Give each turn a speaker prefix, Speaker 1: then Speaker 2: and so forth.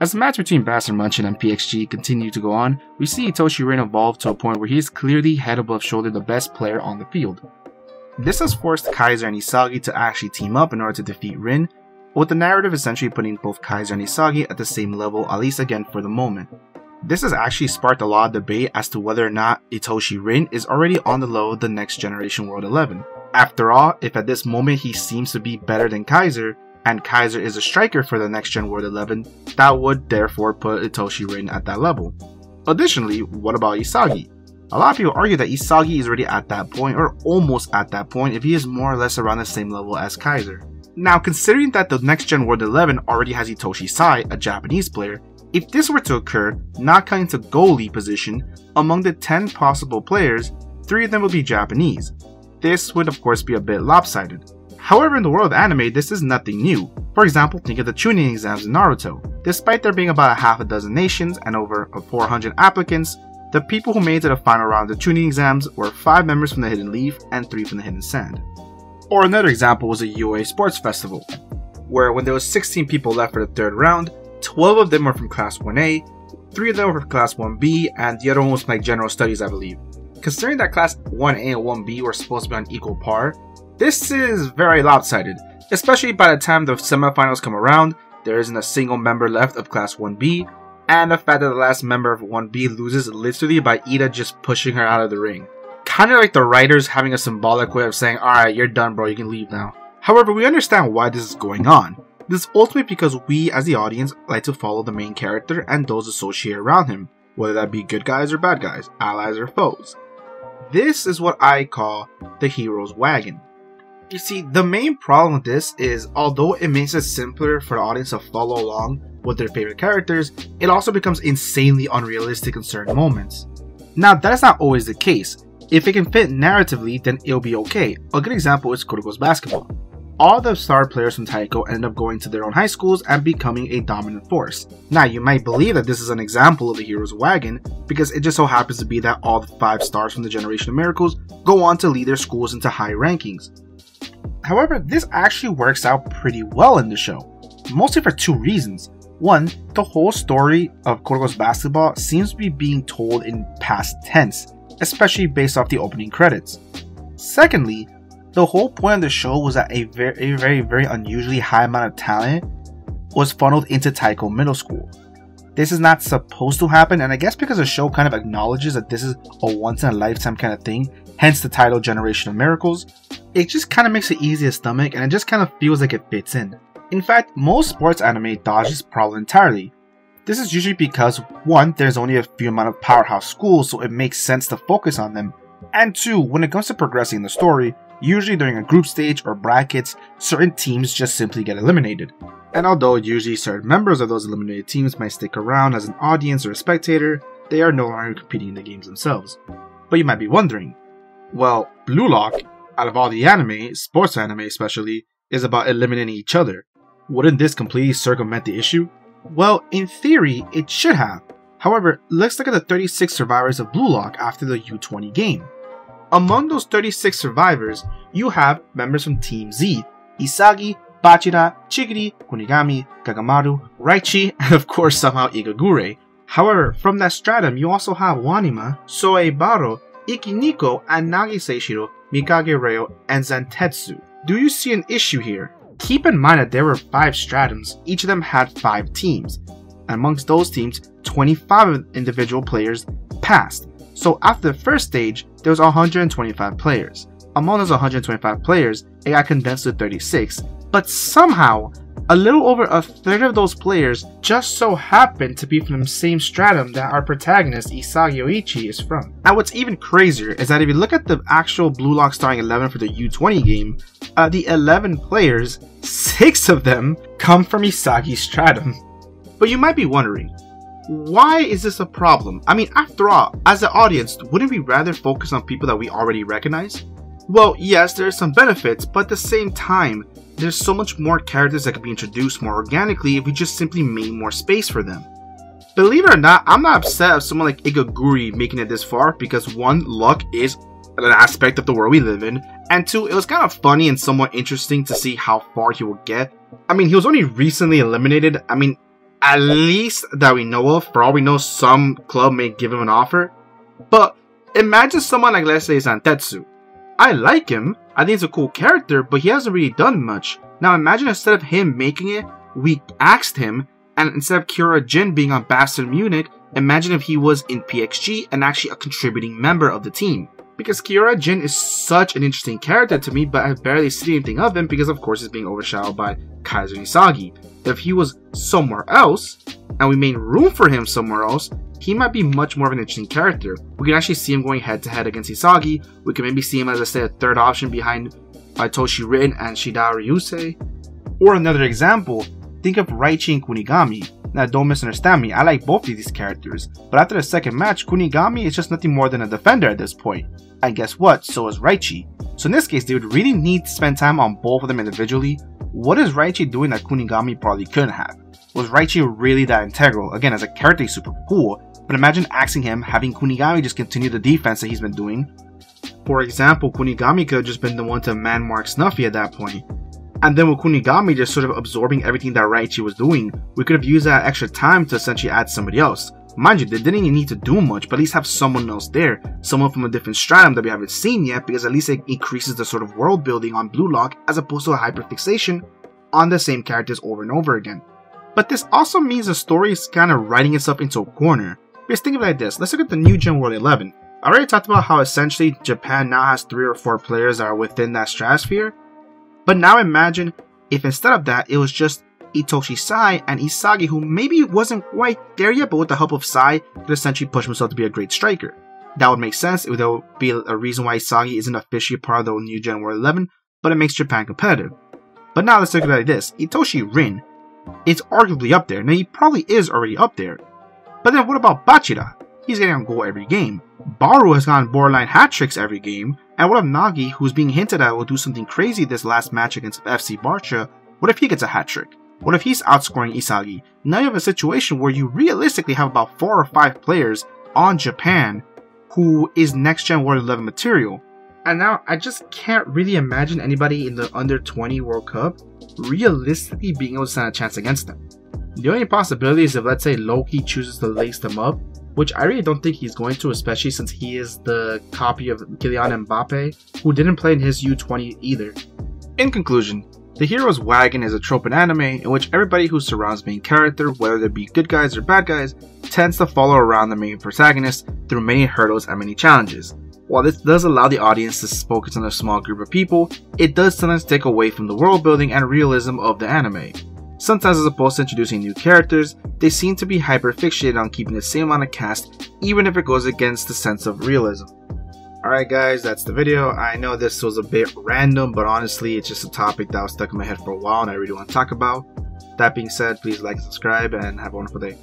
Speaker 1: As the match between Bastard Munchin and PXG continue to go on, we see Itoshi Rin evolve to a point where he is clearly head above shoulder the best player on the field. This has forced Kaiser and Isagi to actually team up in order to defeat Rin, with the narrative essentially putting both Kaiser and Isagi at the same level, at least again for the moment. This has actually sparked a lot of debate as to whether or not Itoshi Rin is already on the level of the next generation World 11. After all, if at this moment he seems to be better than Kaiser, and Kaiser is a striker for the next gen World 11, that would therefore put Itoshi Rin at that level. Additionally, what about Isagi? A lot of people argue that Isagi is already at that point, or almost at that point, if he is more or less around the same level as Kaiser. Now, considering that the next gen World 11 already has Itoshi Sai, a Japanese player, if this were to occur, not counting the goalie position, among the 10 possible players, 3 of them would be Japanese. This would of course be a bit lopsided. However, in the world of anime, this is nothing new. For example, think of the tuning exams in Naruto. Despite there being about a half a dozen nations and over 400 applicants, the people who made it to the final round of the tuning exams were 5 members from the Hidden Leaf and 3 from the Hidden Sand. Or another example was a UA Sports Festival, where when there was 16 people left for the 3rd round, 12 of them were from Class 1A, 3 of them were from Class 1B, and the other one was from General Studies, I believe. Considering that Class 1A and 1B were supposed to be on equal par, this is very lopsided, especially by the time the semifinals come around. There isn't a single member left of Class 1B, and the fact that the last member of 1B loses literally by Ida just pushing her out of the ring. Kinda like the writers having a symbolic way of saying, alright, you're done bro, you can leave now. However, we understand why this is going on. This is ultimately because we as the audience like to follow the main character and those associated around him, whether that be good guys or bad guys, allies or foes. This is what I call the hero's wagon. You see, the main problem with this is, although it makes it simpler for the audience to follow along with their favorite characters, it also becomes insanely unrealistic in certain moments. Now, that is not always the case. If it can fit narratively, then it'll be okay. A good example is Kuroko's basketball. All the star players from Taiko ended up going to their own high schools and becoming a dominant force. Now, you might believe that this is an example of the hero's wagon, because it just so happens to be that all the 5 stars from the Generation of Miracles go on to lead their schools into high rankings. However, this actually works out pretty well in the show, mostly for 2 reasons. One, the whole story of Kuroko's basketball seems to be being told in past tense, especially based off the opening credits. Secondly, the whole point of the show was that a very unusually high amount of talent was funneled into Taiko Middle School. This is not supposed to happen, and I guess because the show kind of acknowledges that this is a once in a lifetime kind of thing, hence the title Generation of Miracles, it just kind of makes it easy to stomach and it just kind of feels like it fits in. In fact, most sports anime dodge this problem entirely. This is usually because 1, there's only a few amount of powerhouse schools, so it makes sense to focus on them, and 2, when it comes to progressing the story, usually during a group stage or brackets, certain teams just simply get eliminated. And although usually certain members of those eliminated teams might stick around as an audience or a spectator, they are no longer competing in the games themselves. But you might be wondering, well, Blue Lock, out of all the anime, sports anime especially, is about eliminating each other. Wouldn't this completely circumvent the issue? Well, in theory, it should have. However, let's look at the 36 survivors of Blue Lock after the U20 game. Among those 36 survivors, you have members from Team Z, Isagi, Bachira, Chigiri, Kunigami, Kagamaru, Raichi, and of course somehow Igagure. However, from that stratum, you also have Wanima, Soeibaro, Ikiniko, and Nagiseishiro, Mikage Reo, and Zantetsu. Do you see an issue here? Keep in mind that there were 5 stratums, each of them had 5 teams. Amongst those teams, 25 individual players passed. So after the first stage, there was 125 players. Among those 125 players, it got condensed to 36, but somehow, a little over a third of those players just so happened to be from the same stratum that our protagonist Isagi Oichi is from. Now what's even crazier is that if you look at the actual Blue Lock starting 11 for the U20 game, the 11 players, 6 of them come from Isagi's stratum. But you might be wondering, why is this a problem? I mean, after all, as an audience, wouldn't we rather focus on people that we already recognize? Well, yes, there are some benefits, but at the same time, there's so much more characters that could be introduced more organically if we just simply made more space for them. Believe it or not, I'm not upset of someone like Igaguri making it this far, because 1, luck is an aspect of the world we live in, and 2, it was kind of funny and somewhat interesting to see how far he would get. I mean, he was only recently eliminated. I mean, At least that we know of. For all we know, some club may give him an offer. But imagine someone like, let's say, Zantetsu. I like him. I think he's a cool character, but he hasn't really done much. Now imagine instead of him making it, we axed him, and instead of Kira Jin being on Bastard Munich, imagine if he was in PXG and actually a contributing member of the team. Because Kira Jin is such an interesting character to me, but I've barely seen anything of him because of course he's being overshadowed by Kaiser Isagi. If he was somewhere else, and we made room for him somewhere else, he might be much more of an interesting character. We can actually see him going head to head against Isagi. We can maybe see him as, I say, a third option behind Toshi Rin and Shida Ryusei. Or another example, think of Raichi and Kunigami. Now don't misunderstand me, I like both of these characters, but after the second match, Kunigami is just nothing more than a defender at this point. And guess what, so is Raichi. So in this case, they would really need to spend time on both of them individually. What is Raichi doing that Kunigami probably couldn't have? Was Raichi really that integral? Again, as a character he's super cool, but imagine axing him, having Kunigami just continue the defense that he's been doing. For example, Kunigami could have just been the one to man-mark Snuffy at that point. And then with Kunigami just sort of absorbing everything that Raichi was doing, we could have used that extra time to essentially add somebody else. Mind you, they didn't even need to do much, but at least have someone else there. Someone from a different stratum that we haven't seen yet, because at least it increases the sort of world building on Blue Lock as opposed to a hyperfixation on the same characters over and over again. But this also means the story is kind of writing itself into a corner. Because think of it like this, let's look at the New Gen World 11. I already talked about how essentially Japan now has 3 or 4 players that are within that stratosphere. But now imagine if instead of that, it was just Itoshi Sai and Isagi, who maybe wasn't quite there yet, but with the help of Sai, could essentially push himself to be a great striker. That would make sense. It would be a reason why Isagi isn't officially part of the New Gen World 11, but it makes Japan competitive. But now let's look at it like this. Itoshi Rin is arguably up there. Now he probably is already up there. But then what about Bachira? He's getting a goal every game. Baru has gotten borderline hat-tricks every game. And what if Nagi, who's being hinted at will do something crazy this last match against FC Barca, what if he gets a hat-trick? What if he's outscoring Isagi? Now you have a situation where you realistically have about 4 or 5 players on Japan who is next gen World 11 material. And now I just can't really imagine anybody in the under 20 World Cup realistically being able to stand a chance against them. The only possibility is if, let's say, LAKEY chooses to lace them up, which I really don't think he's going to, especially since he is the copy of Kylian Mbappe, who didn't play in his U20 either. In conclusion, the hero's wagon is a trope in anime in which everybody who surrounds the main character, whether they be good guys or bad guys, tends to follow around the main protagonist through many hurdles and many challenges. While this does allow the audience to focus on a small group of people, it does sometimes take away from the world building and realism of the anime. Sometimes as opposed to introducing new characters, they seem to be hyper-fixated on keeping the same amount of cast even if it goes against the sense of realism. Alright guys, that's the video. I know this was a bit random, but honestly it's just a topic that was stuck in my head for a while and I really want to talk about. That being said, please like and subscribe and have a wonderful day.